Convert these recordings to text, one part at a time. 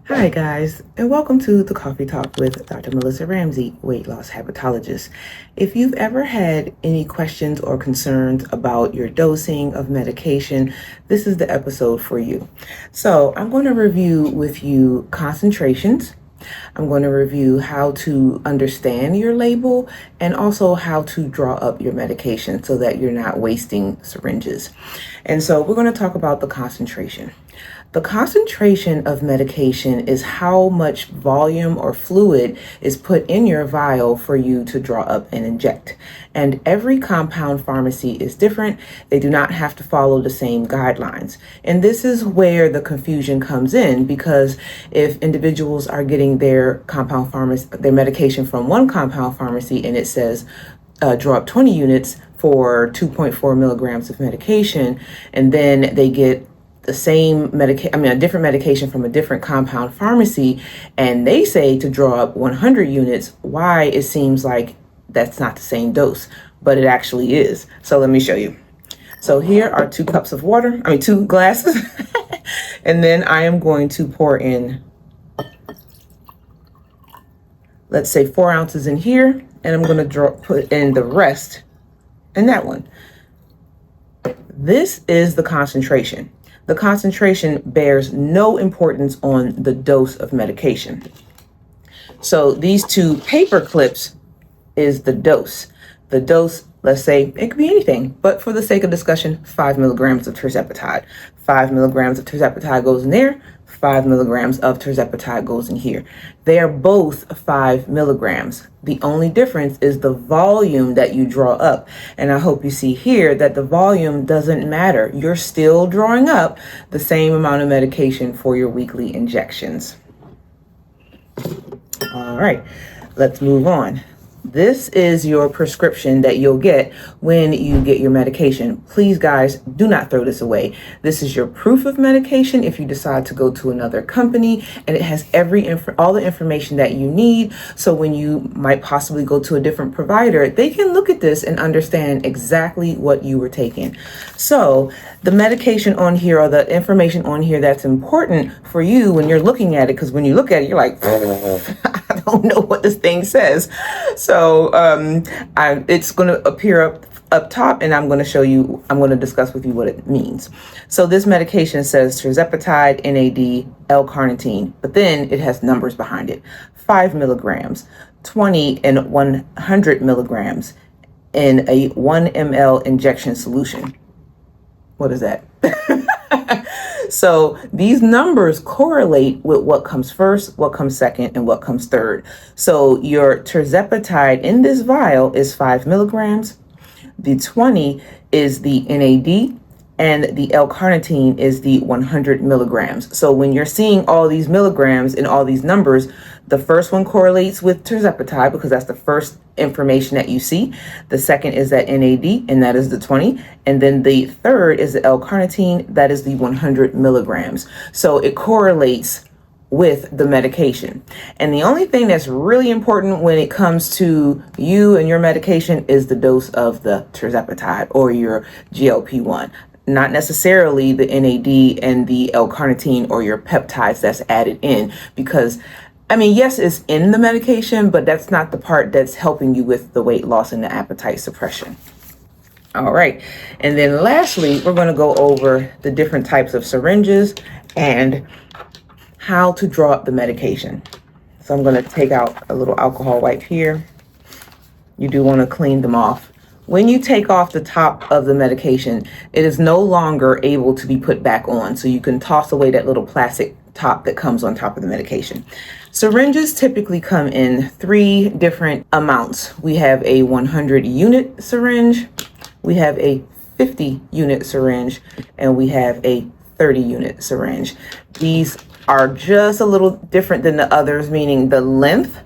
Hi guys, and welcome to the Coffee Talk with Dr. Melissa Ramsey, Weight Loss Habitologist. If you've ever had any questions or concerns about your dosing of medication, this is the episode for you. So I'm going to review with you concentrations. I'm going to review how to understand your label and also how to draw up your medication so that you're not wasting syringes. And so we're going to talk about the concentration. The concentration of medication is how much volume or fluid is put in your vial for you to draw up and inject. And every compound pharmacy is different. They do not have to follow the same guidelines. And this is where the confusion comes in, because if individuals are getting their medication from one compound pharmacy and it says draw up 20 units for 2.4 milligrams of medication, and then they get a different medication from a different compound pharmacy, and they say to draw up 100 units, why it seems like that's not the same dose, but it actually is. So let me show you. So here are 2 glasses, and then I am going to pour in, let's say 4 ounces in here, and I'm going to put in the rest in that one. This is the concentration. The concentration bears no importance on the dose of medication. So these 2 paper clips is the dose. The dose, let's say, it could be anything, but for the sake of discussion, 5 milligrams of tirzepatide. 5 milligrams of tirzepatide goes in there. 5 milligrams of tirzepatide goes in here. They are both 5 milligrams. The only difference is the volume that you draw up. And I hope you see here that the volume doesn't matter. You're still drawing up the same amount of medication for your weekly injections. All right, let's move on. This is your prescription that you'll get when you get your medication. Please, guys, do not throw this away. This is your proof of medication if you decide to go to another company, and it has all the information that you need. So when you might possibly go to a different provider, they can look at this and understand exactly what you were taking. So the medication on here, or the information on here that's important for you when you're looking at it, because when you look at it, you're like, I don't know what this thing says. So it's going to appear up top, and I'm going to discuss with you what it means. So this medication says tirzepatide, NAD, L-carnitine, but then it has numbers behind it. 5 milligrams, 20 and 100 milligrams in a 1 ml injection solution. What is that? So these numbers correlate with what comes first, what comes second, and what comes third. So your tirzepatide in this vial is 5 milligrams. The 20 is the NAD, and the L-carnitine is the 100 milligrams. So when you're seeing all these milligrams and all these numbers, the first one correlates with tirzepatide because that's the first information that you see. The second is that NAD, and that is the 20. And then the third is the L-carnitine, that is the 100 milligrams. So it correlates with the medication. And the only thing that's really important when it comes to you and your medication is the dose of the tirzepatide or your GLP-1. Not necessarily the NAD and the L-carnitine or your peptides that's added in, because yes, it's in the medication, but that's not the part that's helping you with the weight loss and the appetite suppression. All right. And then lastly, we're going to go over the different types of syringes and how to draw up the medication. So I'm going to take out a little alcohol wipe here. You do want to clean them off. When you take off the top of the medication, it is no longer able to be put back on. So you can toss away that little plastic top that comes on top of the medication. Syringes typically come in 3 different amounts. We have a 100 unit syringe, we have a 50 unit syringe, and we have a 30 unit syringe. These are just a little different than the others, meaning the length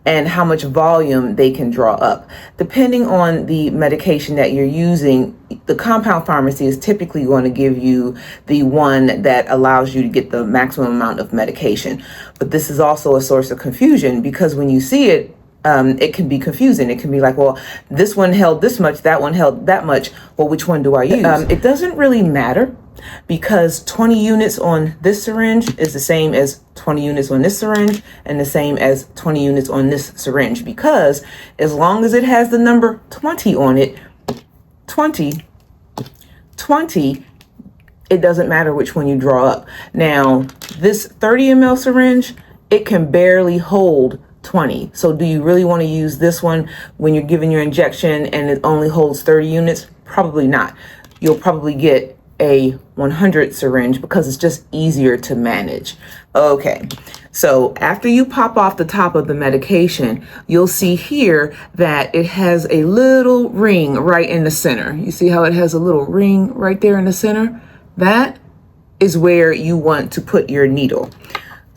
and how much volume they can draw up. Depending on the medication that you're using, the compound pharmacy is typically going to give you the one that allows you to get the maximum amount of medication. But this is also a source of confusion, because when you see it, it can be confusing. It can be like, well, this one held this much, that one held that much. Well, which one do I use? It doesn't really matter. because 20 units on this syringe is the same as 20 units on this syringe and the same as 20 units on this syringe, because as long as it has the number 20 on it, 20, it doesn't matter which one you draw up. Now, this 30 ml syringe, it can barely hold 20. So do you really want to use this one when you're giving your injection and it only holds 30 units? Probably not. You'll probably get a 100 syringe because it's just easier to manage. Okay, so after you pop off the top of the medication, you'll see here that it has a little ring right in the center. You see how it has a little ring right there in the center? That is where you want to put your needle.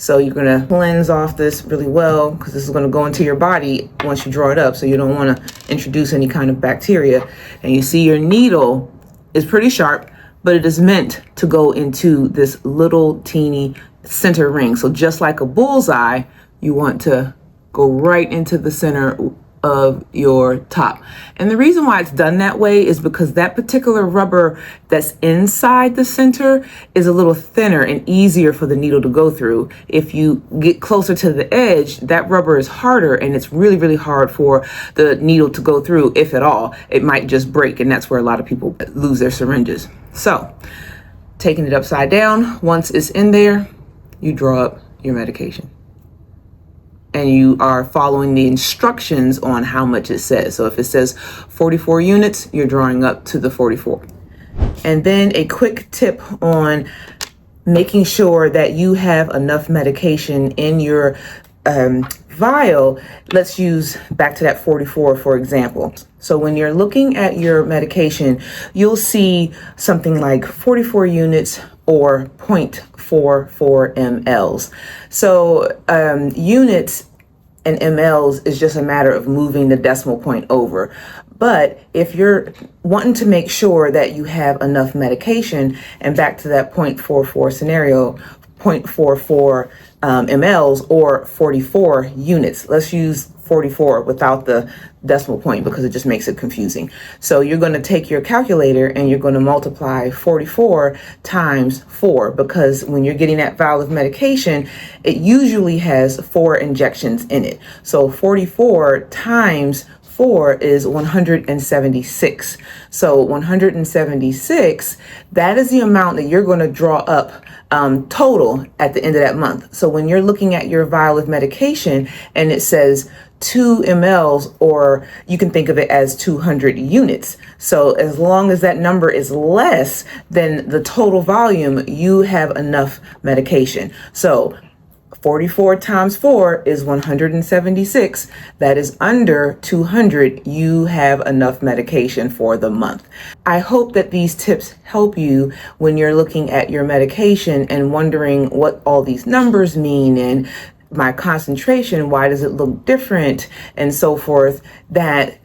So you're going to cleanse off this really well, because this is going to go into your body once you draw it up. So you don't want to introduce any kind of bacteria. And you see your needle is pretty sharp, but it is meant to go into this little teeny center ring. So just like a bullseye, you want to go right into the center of your top. And the reason why it's done that way is because that particular rubber that's inside the center is a little thinner and easier for the needle to go through. If you get closer to the edge, that rubber is harder, and it's really, really hard for the needle to go through, if at all. It might just break, and that's where a lot of people lose their syringes. So taking it upside down, once it's in there, you draw up your medication. And you are following the instructions on how much it says. So if it says 44 units, you're drawing up to the 44. And then a quick tip on making sure that you have enough medication in your vial. Let's use back to that 44, for example. So when you're looking at your medication, you'll see something like 44 units or 0.44 mLs. So units and mLs is just a matter of moving the decimal point over. But if you're wanting to make sure that you have enough medication, and back to that 0.44 scenario, 0.44 mLs or 44 units. Let's use 44 without the decimal point because it just makes it confusing. So you're going to take your calculator and you're going to multiply 44 times 4, because when you're getting that vial of medication, it usually has 4 injections in it. So 44 times 4 is 176. So 176, that is the amount that you're going to draw up total at the end of that month. So when you're looking at your vial of medication and it says 2 mLs, or you can think of it as 200 units. So as long as that number is less than the total volume, you have enough medication. So 44 times 4 is 176. That is under 200. You have enough medication for the month. I hope that these tips help you when you're looking at your medication and wondering what all these numbers mean, and my concentration, why does it look different, and so forth. That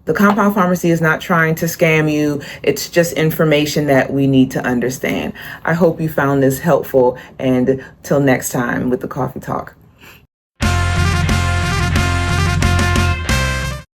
the compound pharmacy is not trying to scam you. It's just information that we need to understand. I hope you found this helpful, and till next time with the Coffee Talk.